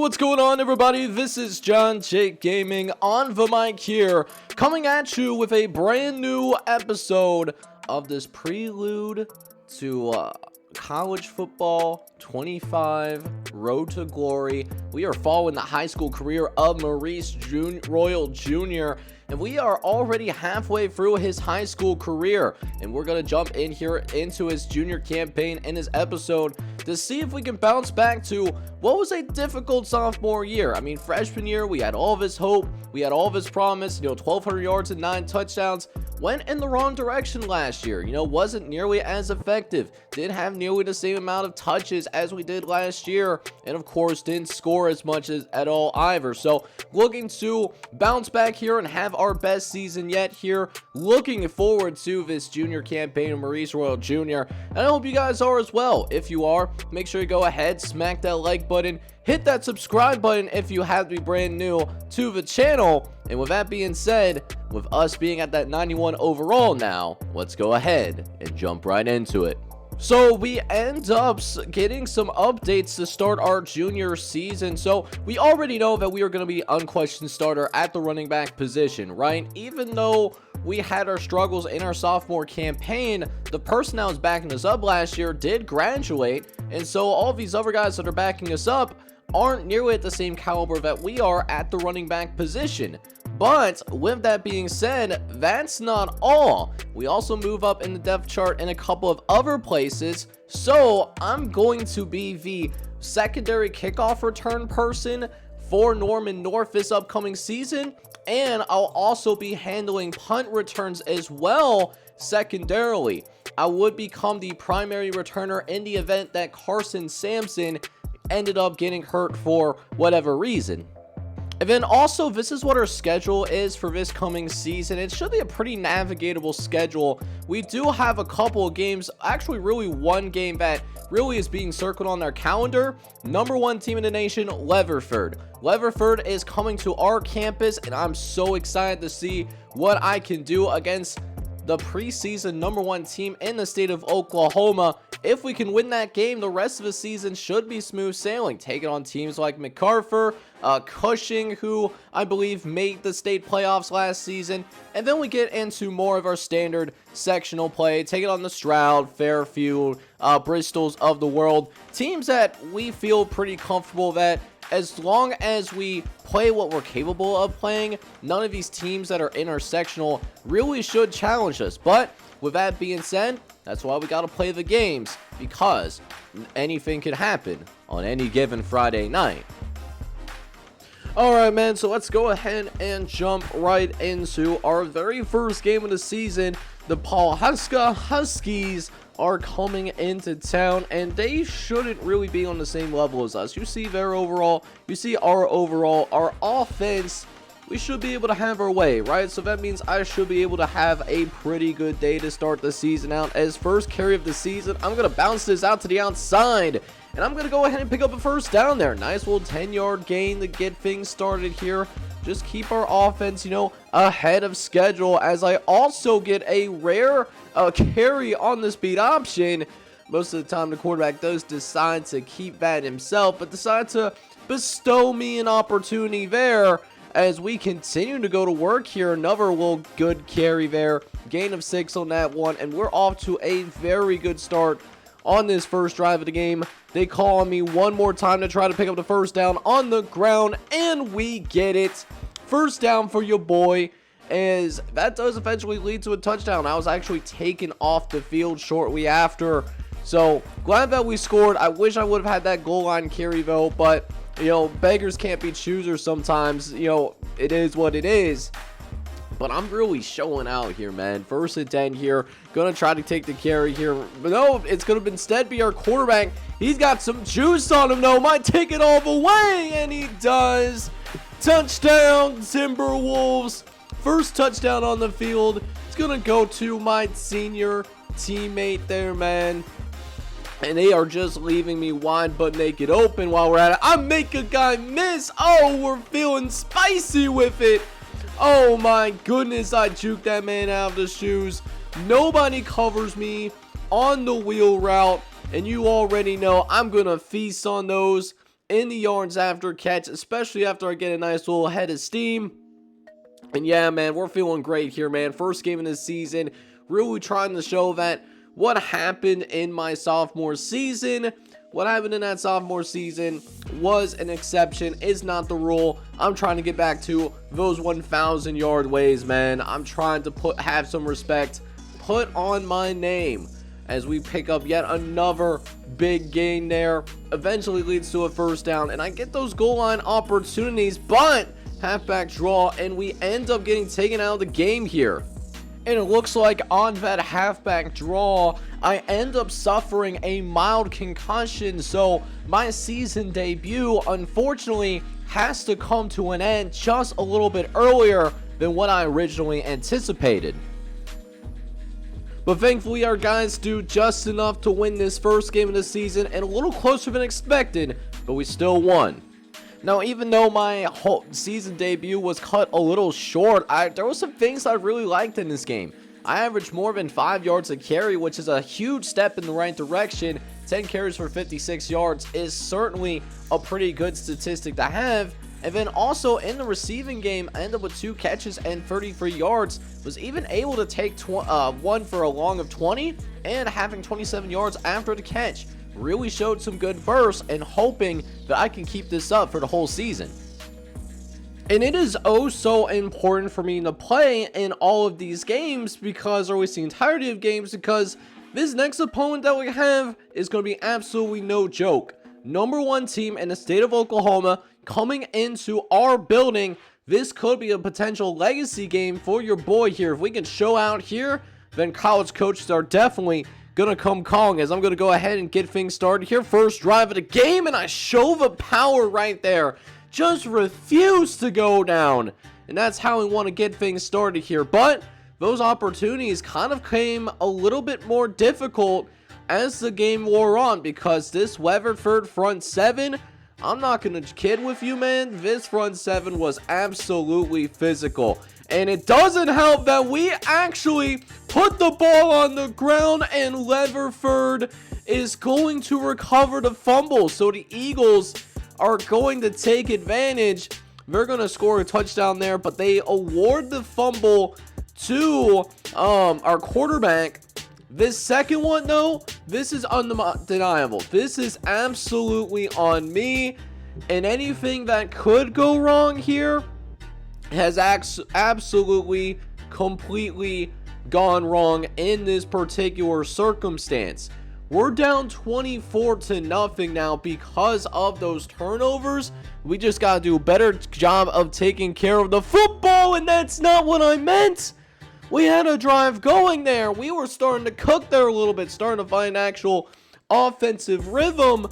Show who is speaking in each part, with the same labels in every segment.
Speaker 1: what's going on, everybody? This is John Jake Gaming on the mic here, coming at you with a brand new episode of this prelude to college football 25 Road to Glory. We are following the high school career of Maurice Royal Jr., and we are already halfway through his high school career, and we're going to jump in here into his junior campaign in his episode to see if we can bounce back to what was a difficult sophomore year. I mean, freshman year, we had all of his hope, we had all of his promise, 1,200 yards and 9 touchdowns. Went in the wrong direction last year, wasn't nearly as effective, didn't have nearly the same amount of touches as we did last year, and of course didn't score as much as at all either. So looking to bounce back here and have our best season yet here, looking forward to this junior campaign of Maurice Royal Jr., and I hope you guys are as well. If you are, make sure you go ahead, smack that like button, hit that subscribe button if you have to be brand new to the channel. And with that being said, with us being at that 91 overall now, let's go ahead and jump right into it. So we end up getting some updates to start our junior season. So we already know that we are going to be unquestioned starter at the running back position, right? Even though we had our struggles in our sophomore campaign, the person that was backing us up last year did graduate. And so all these other guys that are backing us up aren't nearly at the same caliber that we are at the running back position. But with that being said, that's not all. We also move up in the depth chart in a couple of other places. So I'm going to be the secondary kickoff return person for Norman North this upcoming season. And I'll also be handling punt returns as well secondarily. I would become the primary returner in the event that Carson Sampson ended up getting hurt for whatever reason. And then also, this is what our schedule is for this coming season. It should be a pretty navigatable schedule. We do have a couple of games, actually really one game that really is being circled on our calendar. Number 1 team in the nation, Leverford. Leverford is coming to our campus, and I'm so excited to see what I can do against the preseason number 1 team in the state of Oklahoma. If we can win that game, the rest of the season should be smooth sailing. Taking on teams like MacArthur, Cushing, who I believe made the state playoffs last season. And then we get into more of our standard sectional play, taking on the Stroud, Fairfield, Bristols of the world. Teams that we feel pretty comfortable that as long as we play what we're capable of playing, none of these teams that are in our sectional really should challenge us. But with that being said, that's why we got to play the games, because anything can happen on any given Friday night. Alright, man, so let's go ahead and jump right into our very first game of the season. The Pawhuska Huskies are coming into town, and they shouldn't really be on the same level as us. You see their overall, you see our overall, our offense. We should be able to have our way, right? So that means I should be able to have a pretty good day to start the season out. As first carry of the season, I'm going to bounce this out to the outside, and I'm going to go ahead and pick up a first down there. Nice little 10-yard gain to get things started here. Just keep our offense, ahead of schedule, as I also get a rare carry on the speed option. Most of the time, the quarterback does decide to keep that himself, but decide to bestow me an opportunity there as we continue to go to work here. Another little good carry there. Gain of 6 on that one, and we're off to a very good start on this first drive of the game. They call on me one more time to try to pick up the first down on the ground, and we get it. First down for your boy, as that does eventually lead to a touchdown. I was actually taken off the field shortly after, so glad that we scored. I wish I would have had that goal line carry though, but beggars can't be choosers sometimes. It is what it is. But I'm really showing out here, man. First and 10 here. Gonna try to take the carry here. But no, it's gonna instead be our quarterback. He's got some juice on him, though. Might take it all the way. And he does. Touchdown, Timberwolves. First touchdown on the field. It's gonna go to my senior teammate there, man. And they are just leaving me wide but naked open while we're at it. I make a guy miss. Oh, we're feeling spicy with it. Oh my goodness, I juked that man out of the shoes. Nobody covers me on the wheel route, and you already know I'm gonna feast on those. in the yards after catch, especially after I get a nice little head of steam. And yeah, man, we're feeling great here, man. First game of the season, really trying to show that what happened in my sophomore season, what happened in that sophomore season was an exception, is not the rule. I'm trying to get back to those 1,000 yard ways, man. I'm trying to have some respect put on my name as we pick up yet another big gain there. Eventually leads to a first down, and I get those goal line opportunities, but halfback draw, and we end up getting taken out of the game here. And it looks like on that halfback draw, I end up suffering a mild concussion. So my season debut, unfortunately, has to come to an end just a little bit earlier than what I originally anticipated. But thankfully, our guys do just enough to win this first game of the season, and a little closer than expected, but we still won. Now, even though my whole season debut was cut a little short, there were some things I really liked in this game. I averaged more than 5 yards a carry, which is a huge step in the right direction. 10 carries for 56 yards is certainly a pretty good statistic to have. And then also in the receiving game, I ended up with 2 catches and 33 yards. Was even able to take one for a long of 20 and having 27 yards after the catch. Really showed some good bursts, and hoping that I can keep this up for the whole season. And it is oh so important for me to play in all of these games, because, or at least the entirety of games, because this next opponent that we have is going to be absolutely no joke. #1 team in the state of Oklahoma coming into our building. This could be a potential legacy game for your boy here. If we can show out here, then college coaches are definitely gonna come calling, as I'm gonna go ahead and get things started here. First drive of the game, and I show the power right there. Just refuse to go down, and that's how we want to get things started here. But those opportunities kind of came a little bit more difficult as the game wore on, because this Weatherford front seven, I'm not gonna kid with you, man, this front seven was absolutely physical. And it doesn't help that we actually put the ball on the ground, and Weatherford is going to recover the fumble. So the Eagles are going to take advantage. They're going to score a touchdown there, but they award the fumble to our quarterback. This second one, though, this is undeniable. This is absolutely on me, and anything that could go wrong here has absolutely, completely gone wrong in this particular circumstance. We're down 24-0 now because of those turnovers. We just got to do a better job of taking care of the football, and that's not what I meant. We had a drive going there. We were starting to cook there a little bit, starting to find actual offensive rhythm,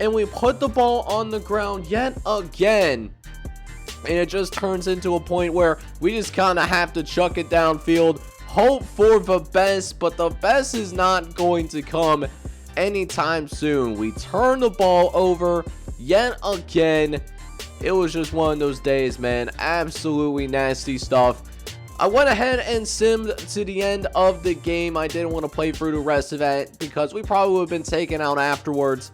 Speaker 1: and we put the ball on the ground yet again. And it just turns into a point where we just kind of have to chuck it downfield, hope for the best, but the best is not going to come anytime soon. We turn the ball over yet again. It was just one of those days, man. Absolutely nasty stuff. I went ahead and simmed to the end of the game. I didn't want to play through the rest of it because we probably would have been taken out afterwards.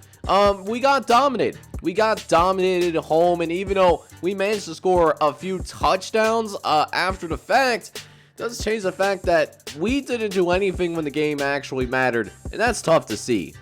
Speaker 1: We got dominated. We got dominated at home, and even though we managed to score a few touchdowns after the fact, it doesn't change the fact that we didn't do anything when the game actually mattered, and that's tough to see.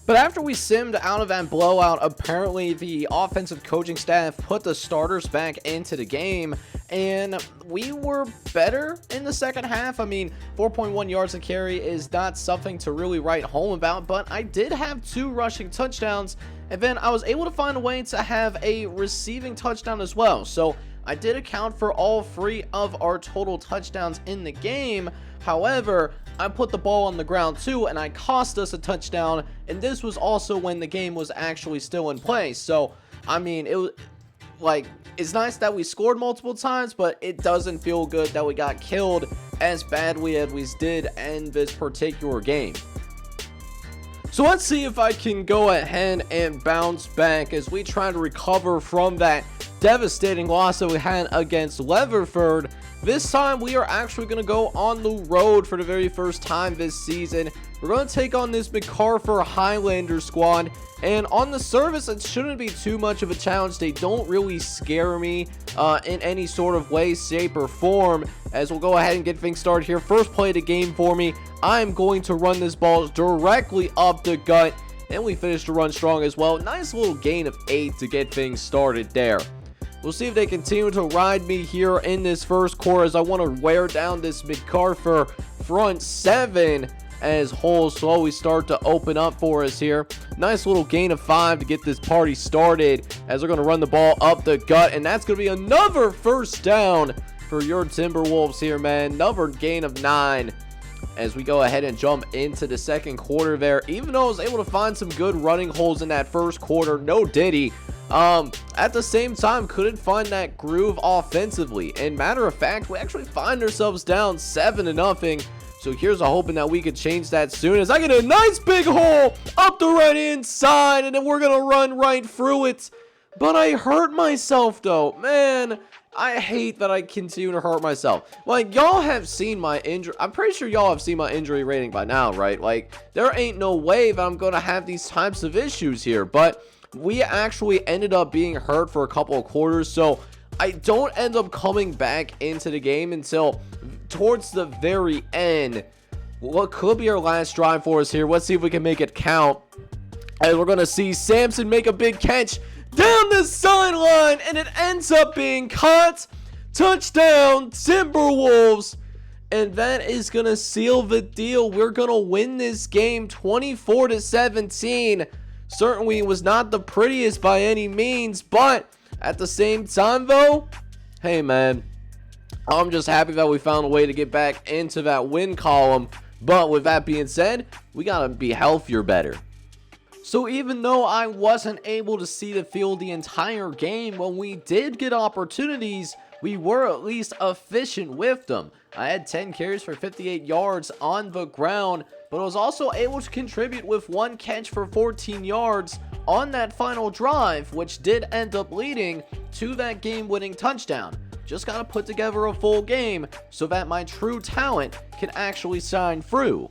Speaker 1: But after we simmed out of that blowout, apparently the offensive coaching staff put the starters back into the game, and we were better in the second half. I mean, 4.1 yards a carry is not something to really write home about, but I did have 2 rushing touchdowns, and then I was able to find a way to have a receiving touchdown as well. So I did account for all 3 of our total touchdowns in the game. However, I put the ball on the ground too, and I cost us a touchdown, and this was also when the game was actually still in play. So, I mean, it was like, it's nice that we scored multiple times, but it doesn't feel good that we got killed as badly as we did in this particular game. So let's see if I can go ahead and bounce back as we try to recover from that devastating loss that we had against Weatherford. This time we are actually going to go on the road for the very first time this season we're going to take on this MacArthur Highlander squad. And on the surface, it shouldn't be too much of a challenge. They don't really scare me in any sort of way, shape, or form. As we'll go ahead and get things started here. First play of the game for me. I'm going to run this ball directly up the gut. And we finished the run strong as well. Nice little gain of 8 to get things started there. We'll see if they continue to ride me here in this first quarter, as I want to wear down this MacArthur front 7 as holes slowly start to open up for us here. Nice little gain of 5 to get this party started, as they're going to run the ball up the gut, and that's going to be another first down for your Timberwolves here, man. Another gain of 9 as we go ahead and jump into the second quarter there. Even though I was able to find some good running holes in that first quarter, no diddy. At the same time, couldn't find that groove offensively. And matter of fact, we actually find ourselves down 7-0. So here's a hoping that we could change that soon, as I get a nice big hole up the right hand side, and then we're gonna run right through it. But I hurt myself though, man. I hate that I continue to hurt myself. Like, y'all have seen my injury. I'm pretty sure y'all have seen my injury rating by now, right? Like, there ain't no way that I'm gonna have these types of issues here. But we actually ended up being hurt for a couple of quarters, so I don't end up coming back into the game until towards the very end. What could be our last drive for us here. Let's see if we can make it count. And we're gonna see Samson make a big catch down the sideline, and it ends up being caught. Touchdown, Timberwolves. And that is going to seal the deal. We're going to win this game 24-17. Certainly was not the prettiest by any means, but at the same time though, hey man, I'm just happy that we found a way to get back into that win column. But with that being said, we got to be healthier better. So even though I wasn't able to see the field the entire game, when we did get opportunities, we were at least efficient with them. I had 10 carries for 58 yards on the ground, but I was also able to contribute with 1 catch for 14 yards on that final drive, which did end up leading to that game-winning touchdown. Just gotta put together a full game so that my true talent can actually shine through.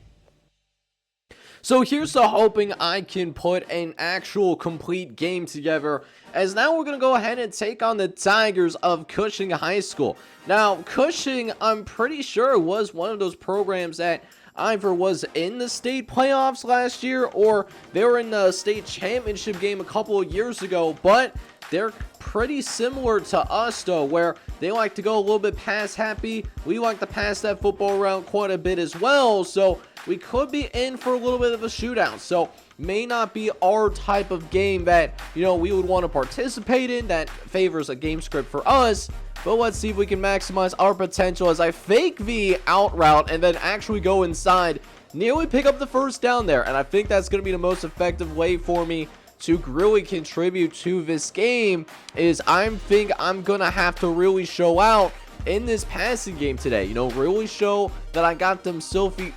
Speaker 1: So here's to hoping I can put an actual complete game together, as now we're going to go ahead and take on the Tigers of Cushing High School. Now, Cushing, I'm pretty sure, was one of those programs that either was in the state playoffs last year, or they were in the state championship game a couple of years ago, but they're pretty similar to us though, where they like to go a little bit pass happy. We like to pass that football around quite a bit as well, so we could be in for a little bit of a shootout. So may not be our type of game that, you know, we would want to participate in, that favors a game script for us. But let's see if we can maximize our potential as I fake the out route and then actually go inside, nearly pick up the first down there. And I think that's going to be the most effective way for me to really contribute to this game, is I think I'm going to have to really show out in this passing game today. You know, really show that I got them silky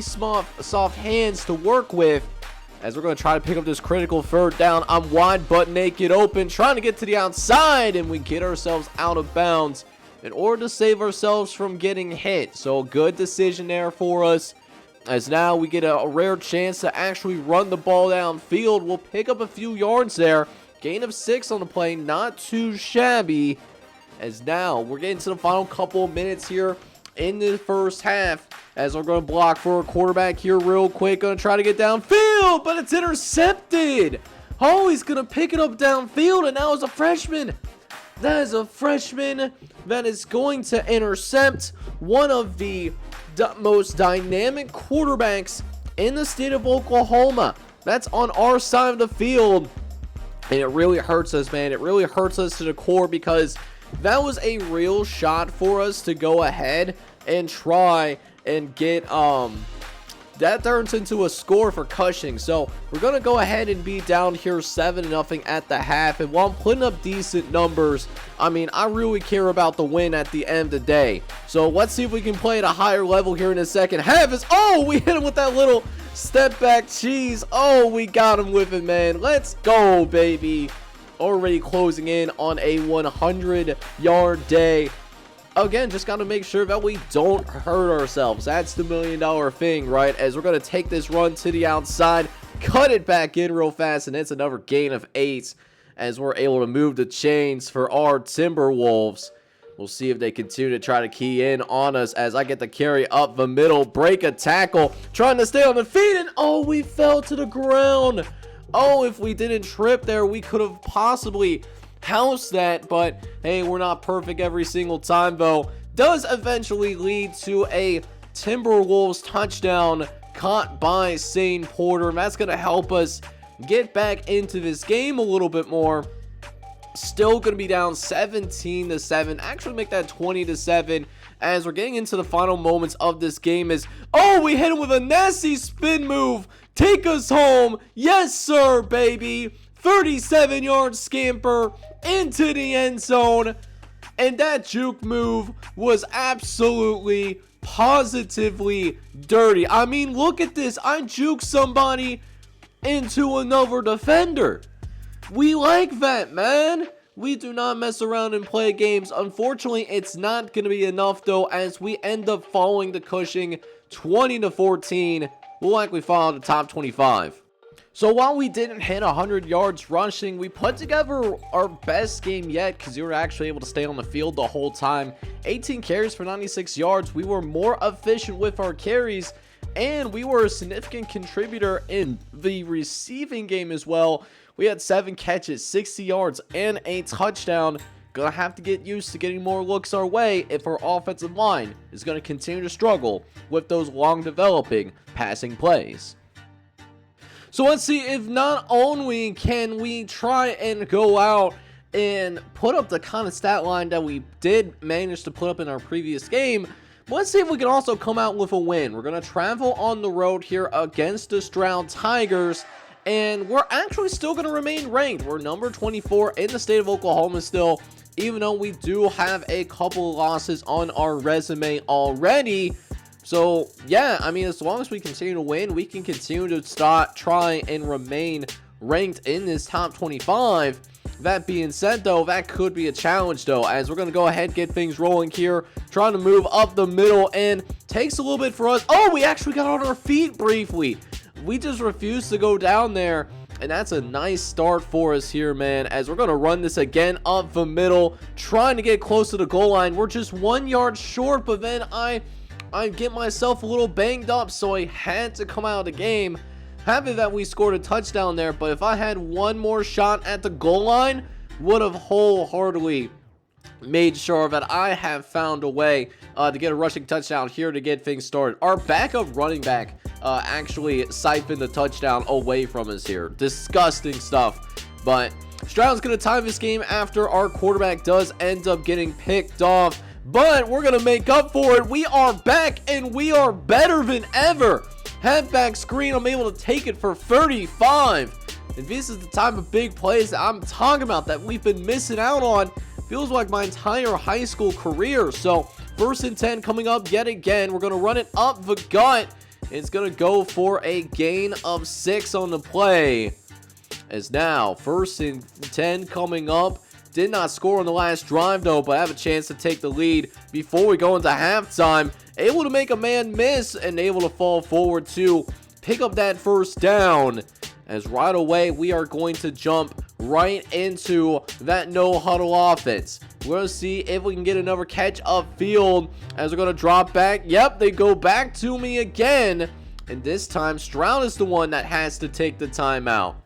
Speaker 1: soft hands to work with, as we're going to try to pick up this critical third down. I'm wide butt naked open, trying to get to the outside, and we get ourselves out of bounds in order to save ourselves from getting hit. So a good decision there for us, as now we get a rare chance to actually run the ball downfield. We'll pick up a few yards there. Gain of 6 on the play, not too shabby. As now we're getting to the final couple of minutes here in the first half, as we're going to block for a quarterback here real quick. Going to try to get downfield, but it's intercepted. Oh, he's going to pick it up downfield, and now it's a freshman. That is a freshman that is going to intercept one of the most dynamic quarterbacks in the state of Oklahoma. That's on our side of the field, and it really hurts us, man. It really hurts us to the core, because that was a real shot for us to go ahead and try and get that turns into a score for Cushing. So we're going to go ahead and be down here 7-0 at the half. And while I'm putting up decent numbers, I mean, I really care about the win at the end of the day. So let's see if we can play at a higher level here in the second half. We hit him with that little step back cheese. Oh, we got him with it, man. Let's go, baby. Already closing in on a 100-yard day. again, just got to make sure that we don't hurt ourselves. That's the $1 million thing, right? As we're going to take this run to the outside, cut it back in real fast, and it's another gain of 8 as we're able to move the chains for our Timberwolves. We'll see if they continue to try to key in on us as I get the carry up the middle, break a tackle, trying to stay on the feet, and oh, we fell to the ground. Oh, if we didn't trip there, we could have possibly housed that, but hey, we're not perfect every single time, though. Does eventually lead to a Timberwolves touchdown caught by Shane Porter, and that's going to help us get back into this game a little bit more. Still going to be down 17-7. Actually make that 20-7 as we're getting into the final moments of this game. Oh, we hit him with a nasty spin move. Take us home. Yes, sir, baby. 37-yard scamper into the end zone. And that juke move was absolutely, positively dirty. I mean, look at this. I juked somebody into another defender. We like that, man. We do not mess around and play games. Unfortunately, it's not going to be enough, though, as we end up following the Cushing 20-14. We'll likely fall in the top 25. So while we didn't hit 100 yards rushing, we put together our best game yet because we were actually able to stay on the field the whole time. 18 carries for 96 yards. We were more efficient with our carries, and we were a significant contributor in the receiving game as well. We had 7 catches, 60 yards, and a touchdown. Gonna have to get used to getting more looks our way if our offensive line is gonna continue to struggle with those long developing passing plays. So let's see if not only can we try and go out and put up the kind of stat line that we did manage to put up in our previous game, let's see if we can also come out with a win. We're gonna travel on the road here against the Stroud Tigers, and we're actually still going to remain ranked. We're number 24 in the state of Oklahoma still, even though we do have a couple losses on our resume already. So, yeah, I mean, as long as we continue to win, we can continue to try and remain ranked in this top 25. That being said, though, that could be a challenge, though, as we're going to go ahead and get things rolling here, trying to move up the middle, and takes a little bit for us. Oh, we actually got on our feet briefly. We just refused to go down there, and that's a nice start for us here, man, as we're going to run this again up the middle, trying to get close to the goal line. We're just 1 yard short, but then I get myself a little banged up, so I had to come out of the game. Happy that we scored a touchdown there, but if I had one more shot at the goal line, would have wholeheartedly made sure that I have found a way to get a rushing touchdown here to get things started. Our backup running back actually siphoned the touchdown away from us here. Disgusting stuff. But Stroud's going to time this game after our quarterback does end up getting picked off. But we're going to make up for it. We are back, and we are better than ever. Halfback screen, I'm able to take it for 35. And this is the type of big plays that I'm talking about that we've been missing out on. Feels like my entire high school career. So 1st and 10 coming up yet again. We're going to run it up the gut. It's going to go for a gain of 6 on the play. As now 1st and 10 coming up. Did not score on the last drive, though, but have a chance to take the lead before we go into halftime. Able to make a man miss and able to fall forward to pick up that 1st down. As right away, we are going to jump right into that no-huddle offense. We're going to see if we can get another catch upfield as we're going to drop back. Yep, they go back to me again. And this time, Stroud is the one that has to take the timeout.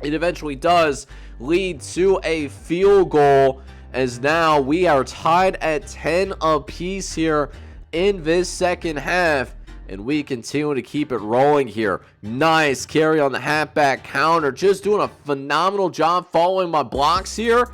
Speaker 1: It eventually does lead to a field goal, as now we are tied at 10 apiece here in this second half, and we continue to keep it rolling here. Nice carry on the halfback counter, just doing a phenomenal job following my blocks here,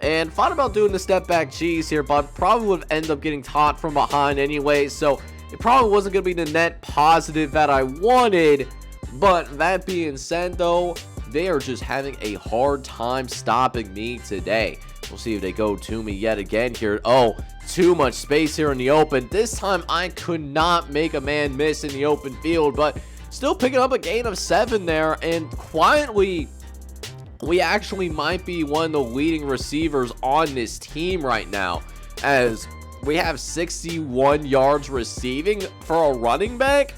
Speaker 1: and thought about doing the step back cheese here, but probably would end up getting taught from behind anyway, so it probably wasn't going to be the net positive that I wanted. But that being said, though, they are just having a hard time stopping me today. We'll see if they go to me yet again here. Oh, too much space here in the open. This time I could not make a man miss in the open field, but still picking up a gain of 7 there. And quietly, we actually might be one of the leading receivers on this team right now, as We have 61 yards receiving for a running back.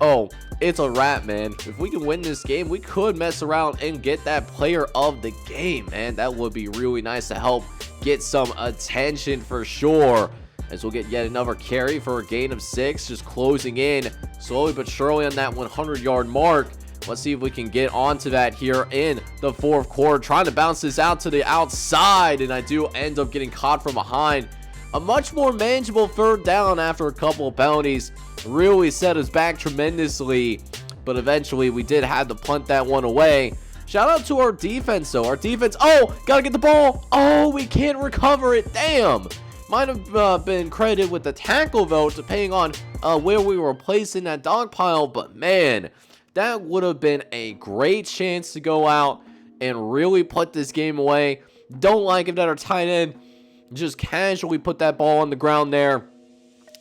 Speaker 1: Oh, it's a wrap, man. If we can win this game, we could mess around and get that player of the game, man. That would be really nice to help get some attention for sure. As we'll get yet another carry for a gain of 6, just closing in slowly but surely on that 100-yard mark. Let's see if we can get onto that here in the fourth quarter. Trying to bounce this out to the outside, and I do end up getting caught from behind. A much more manageable third down after a couple of penalties. Really set us back tremendously, but eventually we did have to punt that one away. Shout out to our defense, though. Our defense, oh, gotta get the ball. Oh, we can't recover it. Damn. Might have been credited with the tackle, though, depending on where we were placed in that dog pile. But, man, that would have been a great chance to go out and really put this game away. Don't like it that our tight end just casually put that ball on the ground there.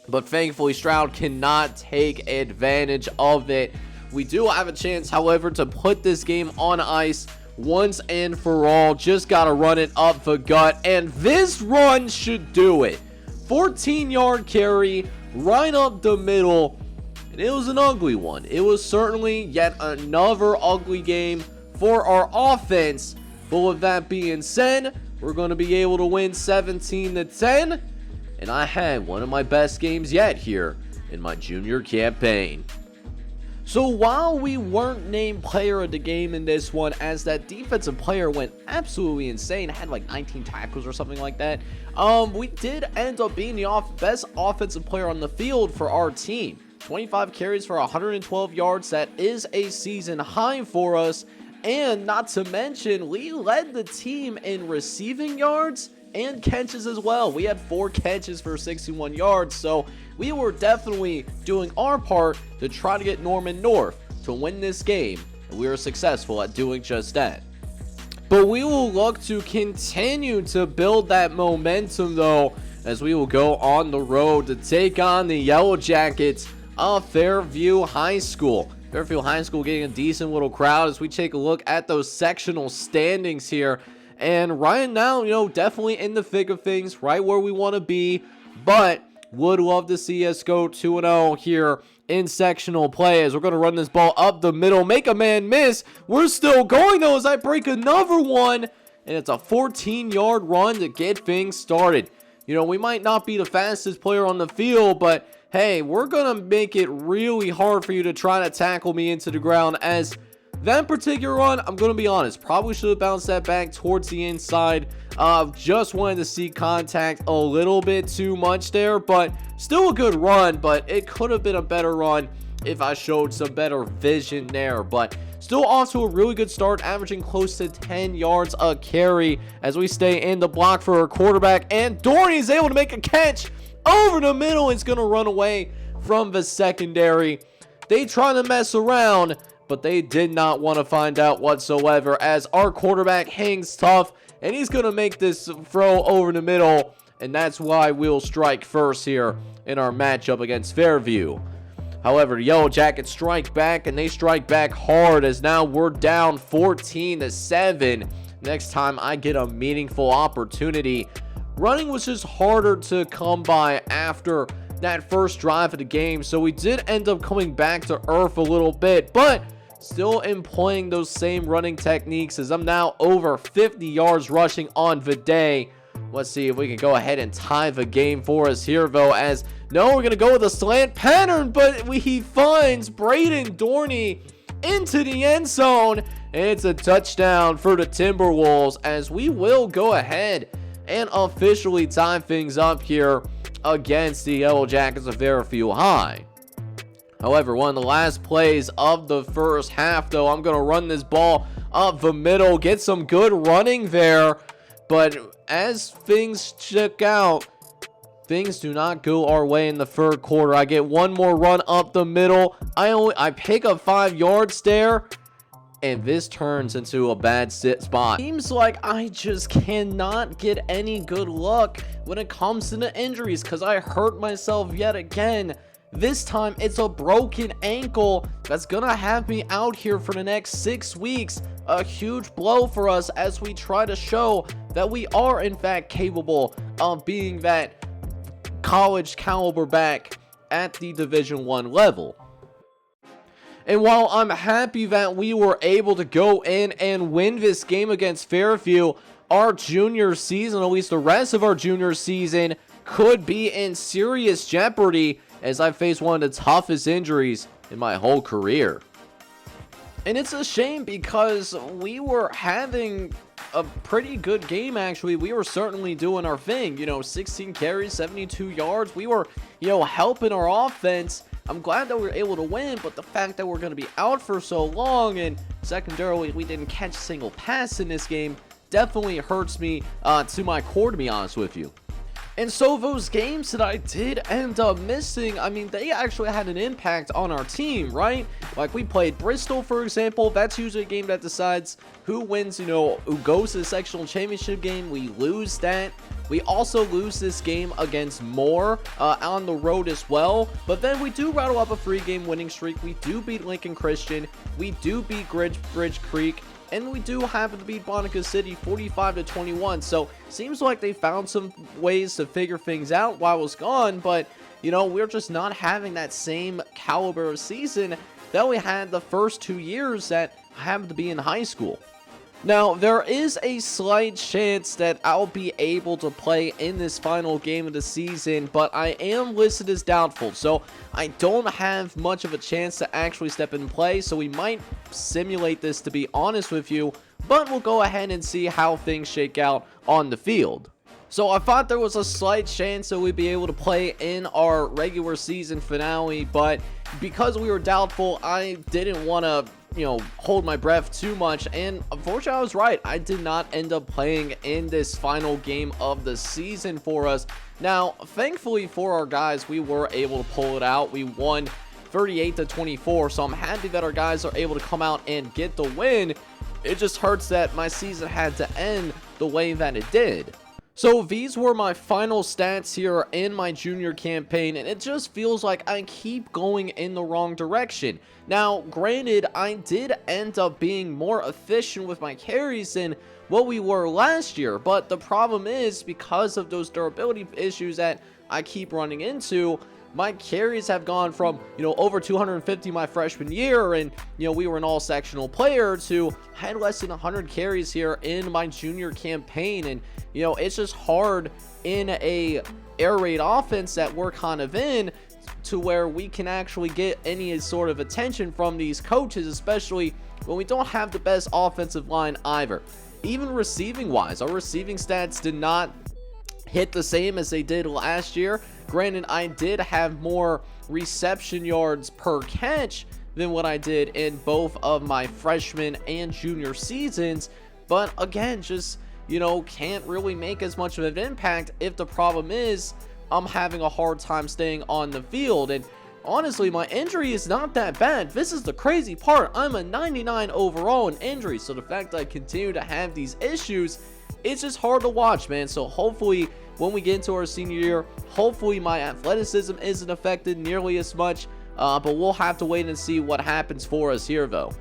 Speaker 1: But, thankfully, Stroud cannot take advantage of it. We do have a chance, however, to put this game on ice once and for all. Just gotta run it up the gut, and this run should do it. 14-yard carry right up the middle, and it was an ugly one. It was certainly yet another ugly game for our offense, but with that being said, we're going to be able to win 17-10, and I had one of my best games yet here in my junior campaign. So while we weren't named player of the game in this one, as that defensive player went absolutely insane, had like 19 tackles or something like that, we did end up being the best offensive player on the field for our team. 25 carries for 112 yards. That is a season high for us. And not to mention, we led the team in receiving yards and catches as well. We had 4 catches for 61 yards, so we were definitely doing our part to try to get Norman North to win this game, and we were successful at doing just that. But we will look to continue to build that momentum, though, as we will go on the road to take on the Yellow Jackets of Fairview High School. Fairfield High School getting a decent little crowd as we take a look at those sectional standings here. And right now, definitely in the thick of things, right where we want to be. But would love to see us go 2-0 here in sectional play as we're going to run this ball up the middle, make a man miss. We're still going, though, as I break another one. And it's a 14-yard run to get things started. We might not be the fastest player on the field, but hey, we're going to make it really hard for you to try to tackle me into the ground, as that particular run, I'm going to be honest, probably should have bounced that back towards the inside. Just wanted to see contact a little bit too much there, but still a good run, but it could have been a better run if I showed some better vision there. But still off to a really good start, averaging close to 10 yards a carry as we stay in the block for our quarterback, and Dorney is able to make a catch over the middle. It's going to run away from the secondary. They try to mess around, but they did not want to find out whatsoever, as our quarterback hangs tough, and he's going to make this throw over the middle, and that's why we'll strike first here in our matchup against Fairview. However, the Yellow Jackets strike back, and they strike back hard, as now we're down 14-7. Next time I get a meaningful opportunity. Running was just harder to come by after that first drive of the game, so we did end up coming back to earth a little bit, but still employing those same running techniques, as I'm now over 50 yards rushing on the day. Let's see if we can go ahead and tie the game for us here, though, as no, we're going to go with a slant pattern, but he finds Braden Dorney into the end zone, and it's a touchdown for the Timberwolves, as we will go ahead and officially tie things up here against the Yellow Jackets of Fairfield High. However, one of the last plays of the first half, though, I'm going to run this ball up the middle, get some good running there, but as things check out, things do not go our way in the third quarter. I get one more run up the middle. I pick up 5 yards there, and this turns into a bad spot. Seems like I just cannot get any good luck when it comes to the injuries, because I hurt myself yet again. This time it's a broken ankle that's gonna have me out here for the next 6 weeks. A huge blow for us as we try to show that we are in fact capable of being that college caliber back at the Division I level. And while I'm happy that we were able to go in and win this game against Fairview, our junior season, at least the rest of our junior season, could be in serious jeopardy as I face one of the toughest injuries in my whole career. And it's a shame because we were having a pretty good game, actually. We were certainly doing our thing, 16 carries, 72 yards. We were, helping our offense. I'm glad that we were able to win, but the fact that we're going to be out for so long and secondarily we didn't catch a single pass in this game definitely hurts me to my core, to be honest with you. And so those games that I did end up missing, I mean, they actually had an impact on our team, right? Like, we played Bristol, for example. That's usually a game that decides who wins, who goes to the sectional championship game. We lose that. We also lose this game against Moore on the road as well. But then we do rattle up a 3-game winning streak. We do beat Lincoln Christian. We do beat Bridge Creek. And we do happen to beat Bonica City 45-21. So seems like they found some ways to figure things out while I was gone. But, we're just not having that same caliber of season that we had the first 2 years that I happened to be in high school. Now, there is a slight chance that I'll be able to play in this final game of the season, but I am listed as doubtful, so I don't have much of a chance to actually step in and play, so we might simulate this, to be honest with you, but we'll go ahead and see how things shake out on the field. So I thought there was a slight chance that we'd be able to play in our regular season finale, but because we were doubtful, I didn't want to hold my breath too much, and unfortunately I was right. I did not end up playing in this final game of the season for us. Now, thankfully for our guys, we were able to pull it out. We won 38-24, so I'm happy that our guys are able to come out and get the win. It just hurts that my season had to end the way that it did. So these were my final stats here in my junior campaign, and it just feels like I keep going in the wrong direction. Now, granted, I did end up being more efficient with my carries than what we were last year, but the problem is, because of those durability issues that I keep running into, my carries have gone from, over 250 my freshman year, and, we were an all-sectional player, to I had less than 100 carries here in my junior campaign, and, it's just hard in a air raid offense that we're kind of in to where we can actually get any sort of attention from these coaches, especially when we don't have the best offensive line either. Even receiving-wise, our receiving stats did not hit the same as they did last year. Granted, I did have more reception yards per catch than what I did in both of my freshman and junior seasons, but again, just, can't really make as much of an impact if the problem is I'm having a hard time staying on the field. And honestly, my injury is not that bad. This is the crazy part. I'm a 99 overall in injuries, so the fact that I continue to have these issues, it's just hard to watch, man. So hopefully when we get into our senior year, hopefully my athleticism isn't affected nearly as much, but we'll have to wait and see what happens for us here, though.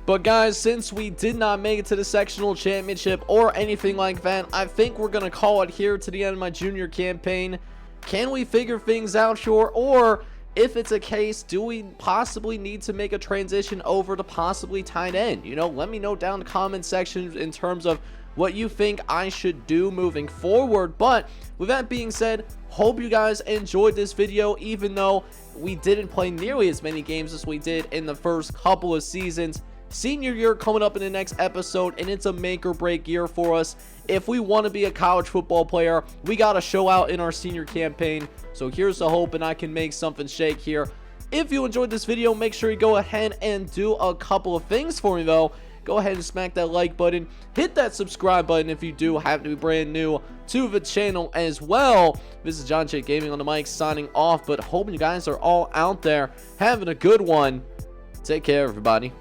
Speaker 1: But guys, since we did not make it to the sectional championship or anything like that, I think we're going to call it here to the end of my junior campaign. Can we figure things out, sure? Or if it's a case, do we possibly need to make a transition over to possibly tight end? Let me know down in the comment section in terms of what you think I should do moving forward. But with that being said, hope you guys enjoyed this video, even though we didn't play nearly as many games as we did in the first couple of seasons. Senior year coming up in the next episode, and it's a make or break year for us. If we want to be a college football player, we got to show out in our senior campaign. So here's the hope, and I can make something shake here. If you enjoyed this video, make sure you go ahead and do a couple of things for me, though. Go ahead and smack that like button, hit that subscribe button if you do happen to be brand new to the channel as well. This is John J Gaming on the mic signing off, but hoping you guys are all out there having a good one. Take care, everybody.